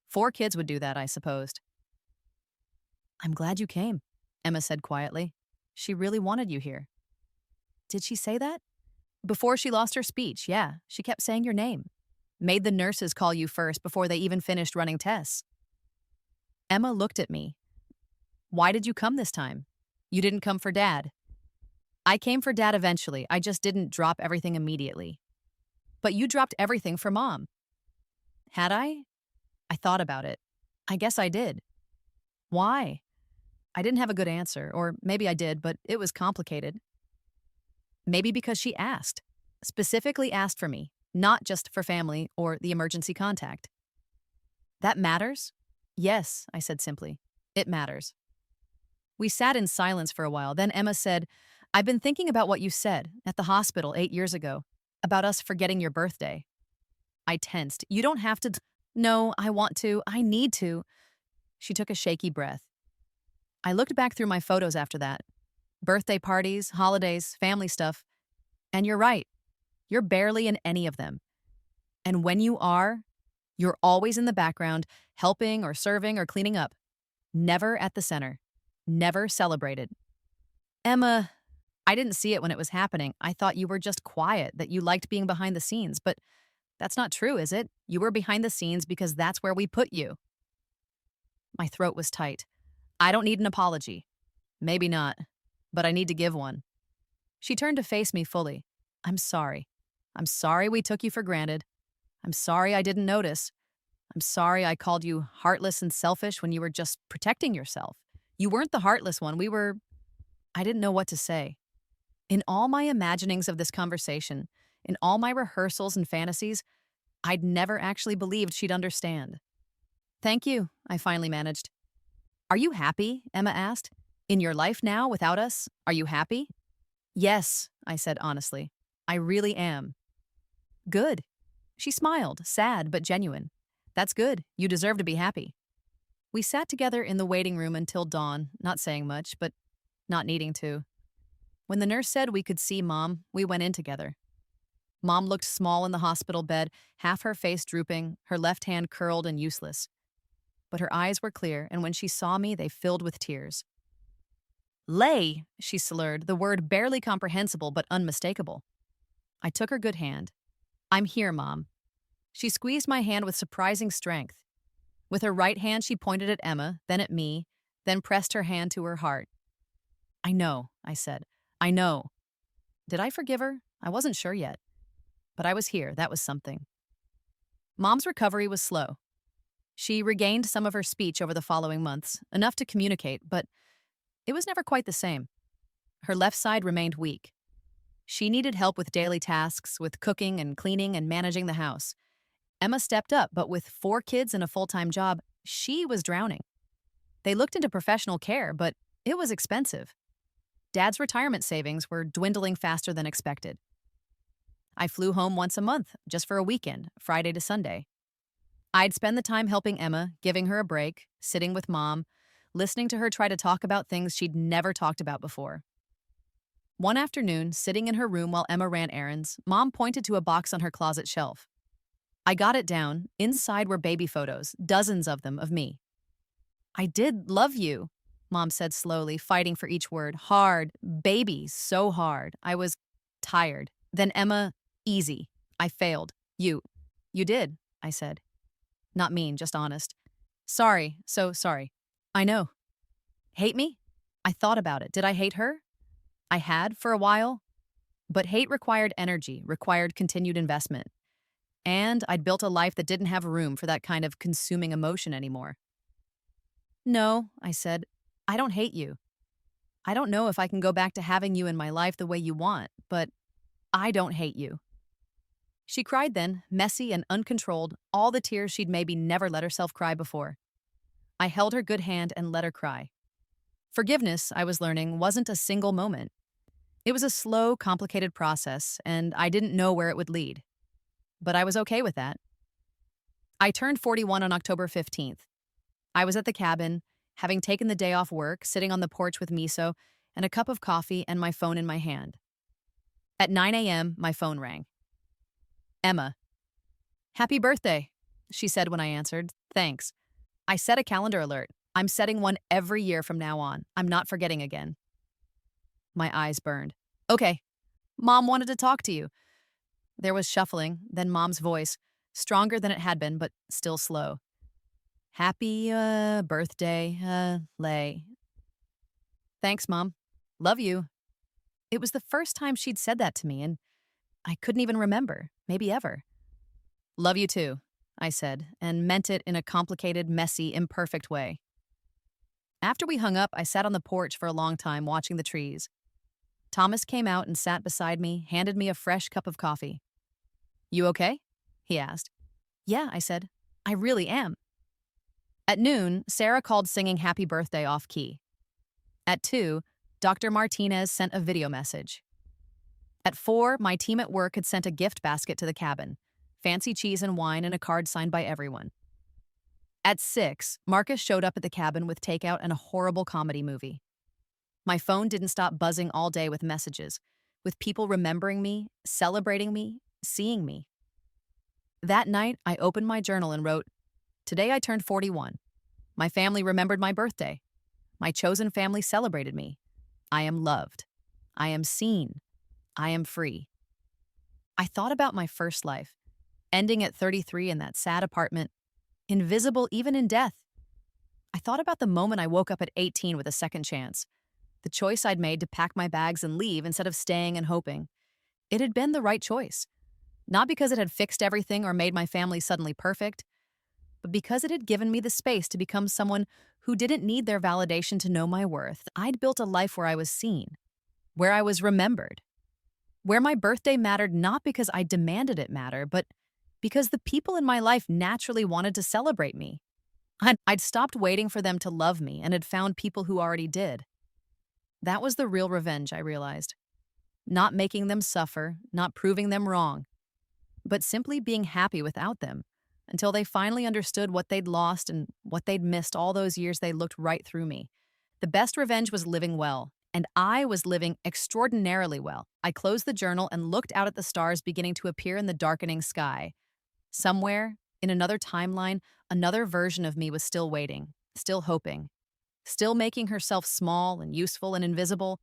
4 kids would do that, I supposed. "I'm glad you came," Emma said quietly. "She really wanted you here." "Did she say that?" "Before she lost her speech, yeah. She kept saying your name. Made the nurses call you first before they even finished running tests." Emma looked at me. "Why did you come this time? You didn't come for Dad." "I came for Dad eventually. I just didn't drop everything immediately." "But you dropped everything for Mom." "Had I?" I thought about it. I guess I did. "Why?" I didn't have a good answer, or maybe I did, but it was complicated. "Maybe because she asked. Specifically asked for me, not just for family or the emergency contact." "That matters?" "Yes," I said simply. "It matters." We sat in silence for a while. Then Emma said, "I've been thinking about what you said at the hospital 8 years ago, about us forgetting your birthday." I tensed. "You don't have to." "No, I want to. I need to." She took a shaky breath. I looked back through my photos after that. Birthday parties, holidays, family stuff. And you're right. You're barely in any of them. And when you are, you're always in the background, helping or serving or cleaning up. Never at the center. Never celebrated. "Emma, I didn't see it when it was happening. I thought you were just quiet, that you liked being behind the scenes. But that's not true, is it? You were behind the scenes because that's where we put you." My throat was tight. "I don't need an apology." "Maybe not, but I need to give one." She turned to face me fully. "I'm sorry. I'm sorry we took you for granted. I'm sorry I didn't notice. I'm sorry I called you heartless and selfish when you were just protecting yourself. You weren't the heartless one. We were—" I didn't know what to say. In all my imaginings of this conversation, in all my rehearsals and fantasies, I'd never actually believed she'd understand. "Thank you," I finally managed. "Are you happy?" Emma asked. "In your life now, without us? Are you happy?" "Yes," I said honestly. "I really am." "Good." She smiled, sad but genuine. "That's good. You deserve to be happy." We sat together in the waiting room until dawn, not saying much, but not needing to. When the nurse said we could see Mom, we went in together. Mom looked small in the hospital bed, half her face drooping, her left hand curled and useless. But her eyes were clear, and when she saw me, they filled with tears. "Lay," she slurred, the word barely comprehensible but unmistakable. I took her good hand. "I'm here, Mom." She squeezed my hand with surprising strength. With her right hand, she pointed at Emma, then at me, then pressed her hand to her heart. "I know," I said. "I know." Did I forgive her? I wasn't sure yet. But I was here. That was something. Mom's recovery was slow. She regained some of her speech over the following months, enough to communicate, but it was never quite the same. Her left side remained weak. She needed help with daily tasks, with cooking and cleaning and managing the house. Emma stepped up, but with 4 kids and a full-time job, she was drowning. They looked into professional care, but it was expensive. Dad's retirement savings were dwindling faster than expected. I flew home once a month, just for a weekend, Friday to Sunday. I'd spend the time helping Emma, giving her a break, sitting with Mom, listening to her try to talk about things she'd never talked about before. One afternoon, sitting in her room while Emma ran errands, Mom pointed to a box on her closet shelf. I got it down. Inside were baby photos, dozens of them, of me. "I did love you," Mom said slowly, fighting for each word. "Hard. Baby, so hard. I was tired." Then Emma, "Easy. I failed. You did," I said. Not mean, just honest. "Sorry, so sorry." "I know." "Hate me?" I thought about it. Did I hate her? I had, for a while. But hate required energy, required continued investment. And I'd built a life that didn't have room for that kind of consuming emotion anymore. No, I said, I don't hate you. I don't know if I can go back to having you in my life the way you want, but I don't hate you. She cried then, messy and uncontrolled, all the tears she'd maybe never let herself cry before. I held her good hand and let her cry. Forgiveness, I was learning, wasn't a single moment. It was a slow, complicated process, and I didn't know where it would lead. But I was okay with that. I turned 41 on October 15th. I was at the cabin, having taken the day off work, sitting on the porch with miso and a cup of coffee and my phone in my hand. At 9 a.m., my phone rang. Emma. Happy birthday, she said when I answered. Thanks. I set a calendar alert. I'm setting one every year from now on. I'm not forgetting again. My eyes burned. Okay. Mom wanted to talk to you. There was shuffling, then Mom's voice, stronger than it had been, but still slow. Happy, birthday, Lay. Thanks, Mom. Love you. It was the first time she'd said that to me, and I couldn't even remember, maybe ever. Love you too, I said, and meant it in a complicated, messy, imperfect way. After we hung up, I sat on the porch for a long time watching the trees. Thomas came out and sat beside me, handed me a fresh cup of coffee. You okay? He asked. Yeah, I said. I really am. At noon, Sarah called singing Happy Birthday off key. At 2, Dr. Martinez sent a video message. At 4, my team at work had sent a gift basket to the cabin, fancy cheese and wine and a card signed by everyone. At 6, Marcus showed up at the cabin with takeout and a horrible comedy movie. My phone didn't stop buzzing all day with messages, with people remembering me, celebrating me, seeing me. That night, I opened my journal and wrote, Today I turned 41. My family remembered my birthday. My chosen family celebrated me. I am loved. I am seen. I am free. I thought about my first life, ending at 33 in that sad apartment, invisible even in death. I thought about the moment I woke up at 18 with a second chance, the choice I'd made to pack my bags and leave instead of staying and hoping. It had been the right choice, not because it had fixed everything or made my family suddenly perfect, but because it had given me the space to become someone who didn't need their validation to know my worth. I'd built a life where I was seen, where I was remembered, where my birthday mattered not because I demanded it matter, but because the people in my life naturally wanted to celebrate me. I'd stopped waiting for them to love me and had found people who already did. That was the real revenge, I realized. Not making them suffer, not proving them wrong, but simply being happy without them until they finally understood what they'd lost and what they'd missed all those years they looked right through me. The best revenge was living well, and I was living extraordinarily well. I closed the journal and looked out at the stars beginning to appear in the darkening sky. Somewhere, in another timeline, another version of me was still waiting, still hoping, still making herself small and useful and invisible.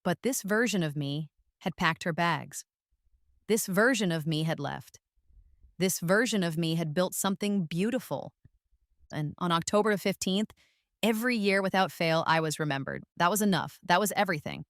But this version of me had packed her bags. This version of me had left. This version of me had built something beautiful. And on October 15th, every year without fail, I was remembered. That was enough. That was everything.